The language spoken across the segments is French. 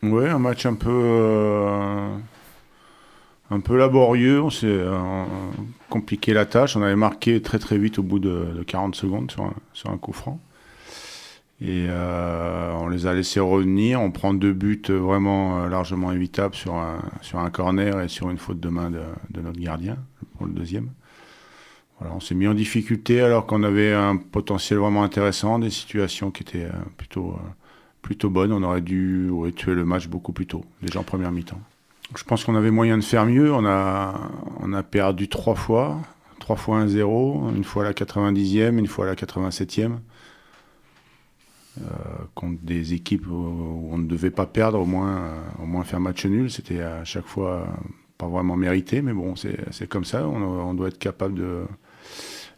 Ouais, un match un peu laborieux. On s'est compliqué la tâche. On avait marqué très très vite au bout de 40 secondes sur un coup franc. Et on les a laissés revenir. On prend deux buts vraiment largement évitables sur un corner et sur une faute de main de notre gardien pour le deuxième. Voilà, on s'est mis en difficulté alors qu'on avait un potentiel vraiment intéressant, des situations qui étaient plutôt bonnes. On aurait dû tuer le match beaucoup plus tôt, déjà en première mi-temps. Je pense qu'on avait moyen de faire mieux. On a perdu trois fois 1-0, une fois à la 90e, une fois à la 87e, contre des équipes où on ne devait pas perdre, au moins faire match nul. C'était à chaque fois pas vraiment mérité, mais bon, c'est comme ça. On doit être capable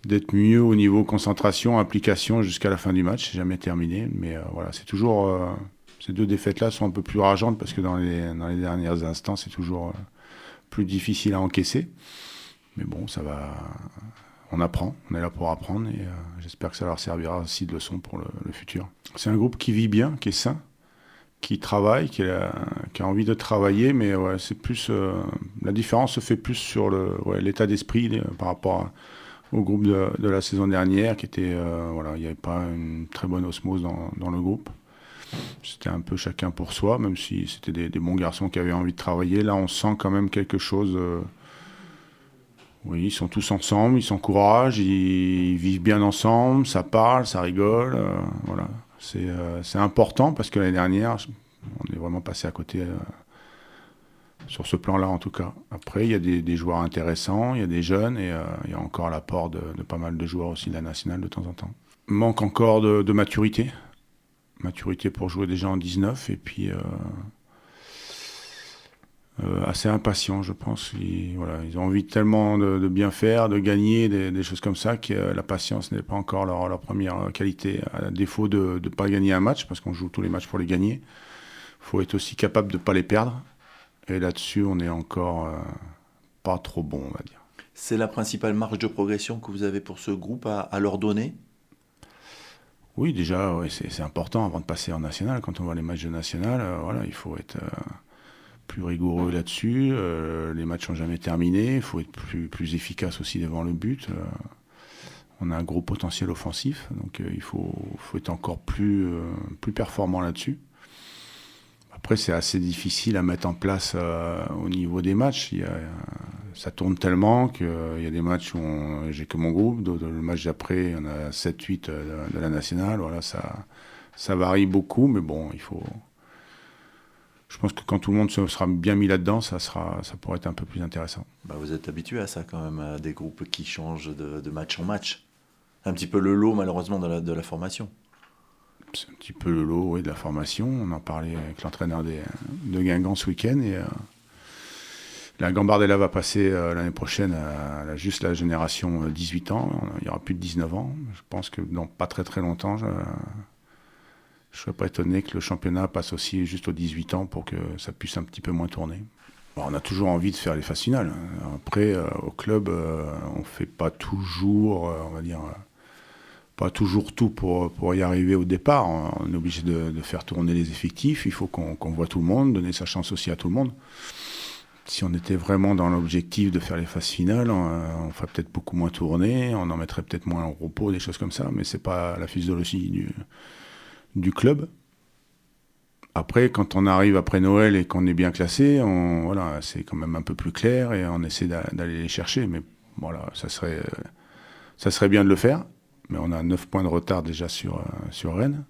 d'être mieux au niveau concentration, application jusqu'à la fin du match. C'est jamais terminé, mais voilà, c'est toujours. Ces deux défaites-là sont un peu plus rageantes parce que dans les derniers instants, c'est toujours plus difficile à encaisser. Mais bon, ça va. On apprend, on est là pour apprendre et j'espère que ça leur servira aussi de leçon pour le futur. C'est un groupe qui vit bien, qui est sain, qui travaille, qui a envie de travailler, mais ouais, c'est plus. La différence se fait plus sur l'état d'esprit par rapport au groupe de la saison dernière, qui était. Voilà, il n'y avait pas une très bonne osmose dans le groupe. C'était un peu chacun pour soi, même si c'était des bons garçons qui avaient envie de travailler. Là, on sent quand même quelque chose. Oui, ils sont tous ensemble, ils s'encouragent, ils vivent bien ensemble, ça parle, ça rigole. Voilà. C'est important parce que l'année dernière, on est vraiment passé à côté sur ce plan-là en tout cas. Après, il y a des joueurs intéressants, il y a des jeunes et il y a encore l'apport de pas mal de joueurs aussi de la nationale de temps en temps. Manque encore de maturité. Maturité pour jouer déjà en 19 et puis assez impatient, je pense. Voilà, ils ont envie tellement de bien faire, de gagner, des choses comme ça, que la patience n'est pas encore leur première qualité. À défaut de ne pas gagner un match, parce qu'on joue tous les matchs pour les gagner, il faut être aussi capable de ne pas les perdre. Et là-dessus, on est encore pas trop bon, on va dire. C'est la principale marge de progression que vous avez pour ce groupe à leur donner? Oui, déjà, ouais, c'est important avant de passer en national. Quand on voit les matchs de national, voilà, il faut être plus rigoureux là-dessus. Les matchs sont jamais terminés. Il faut être plus efficace aussi devant le but. On a un gros potentiel offensif, donc faut être encore plus performant là-dessus. Après, c'est assez difficile à mettre en place au niveau des matchs. Ça tourne tellement qu'il y a des matchs où j'ai que mon groupe, le match d'après, il y en a 7-8 de la nationale. Voilà, ça varie beaucoup, mais bon, je pense que quand tout le monde se sera bien mis là-dedans, ça pourrait être un peu plus intéressant. Bah, vous êtes habitué à ça quand même, à des groupes qui changent de match en match. Un petit peu le lot malheureusement de la formation. C'est un petit peu le lot, oui, de la formation. On en parlait avec l'entraîneur de Guingamp ce week-end et la Gambardella va passer l'année prochaine à juste la génération 18 ans. Il n'y aura plus de 19 ans. Je pense que dans pas très très longtemps, je ne serais pas étonné que le championnat passe aussi juste aux 18 ans pour que ça puisse un petit peu moins tourner. Bon, on a toujours envie de faire les phases finales. Après, au club, on ne fait pas toujours, on va dire, pas toujours tout pour y arriver au départ. On est obligé de faire tourner les effectifs. Il faut qu'on voit tout le monde, donner sa chance aussi à tout le monde. Si on était vraiment dans l'objectif de faire les phases finales, on ferait peut-être beaucoup moins tourner, on en mettrait peut-être moins au repos, des choses comme ça, mais c'est pas la physiologie du club. Après, quand on arrive après Noël et qu'on est bien classé, voilà, c'est quand même un peu plus clair et on essaie d'aller les chercher. Mais voilà, ça serait bien de le faire. Mais on a 9 points de retard déjà sur Rennes.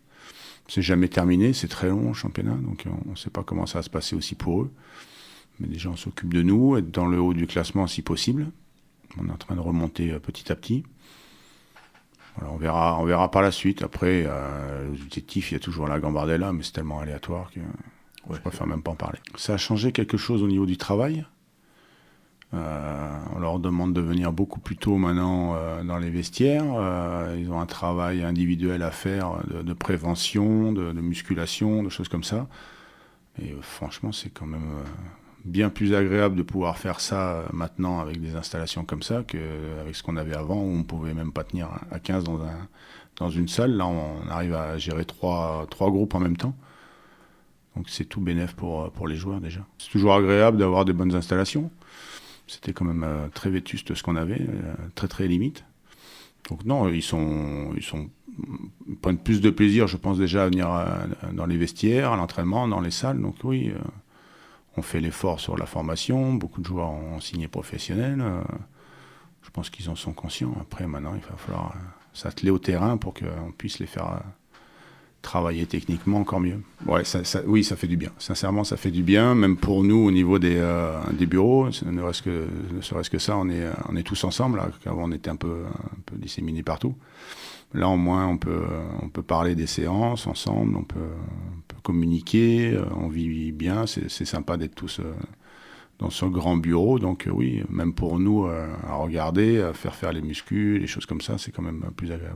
C'est jamais terminé, c'est très long le championnat, donc on ne sait pas comment ça va se passer aussi pour eux. Mais déjà, on s'occupe de nous, être dans le haut du classement si possible. On est en train de remonter petit à petit. Voilà, on verra par la suite. Après, l'objectif, il y a toujours la Gambardella, mais c'est tellement aléatoire que Ouais. je préfère même pas en parler. Ça a changé quelque chose au niveau du travail. On leur demande de venir beaucoup plus tôt maintenant dans les vestiaires. Ils ont un travail individuel à faire de prévention, de musculation, de choses comme ça. Et franchement, c'est quand même bien plus agréable de pouvoir faire ça maintenant avec des installations comme ça qu'avec ce qu'on avait avant où on ne pouvait même pas tenir à 15 dans une salle. Là, on arrive à gérer trois groupes en même temps. Donc c'est tout bénef pour les joueurs déjà. C'est toujours agréable d'avoir des bonnes installations. C'était quand même très vétuste ce qu'on avait, très très limite. Donc non, ils prennent plus de plaisir, je pense déjà à venir dans les vestiaires, à l'entraînement, dans les salles. Donc oui, on fait l'effort sur la formation. Beaucoup de joueurs ont signé professionnel. Je pense qu'ils en sont conscients. Après, maintenant, il va falloir s'atteler au terrain pour qu'on puisse les faire travailler techniquement encore mieux. Ouais, oui, ça fait du bien. Sincèrement, ça fait du bien, même pour nous au niveau des bureaux. Ne serait-ce que ça, on est tous ensemble. Là, qu'avant, on était un peu disséminés partout. Là, au moins, on peut parler des séances ensemble, on peut communiquer, on vit bien. C'est sympa d'être tous dans ce grand bureau. Donc oui, même pour nous, à regarder, à faire les muscles, les choses comme ça, c'est quand même plus agréable.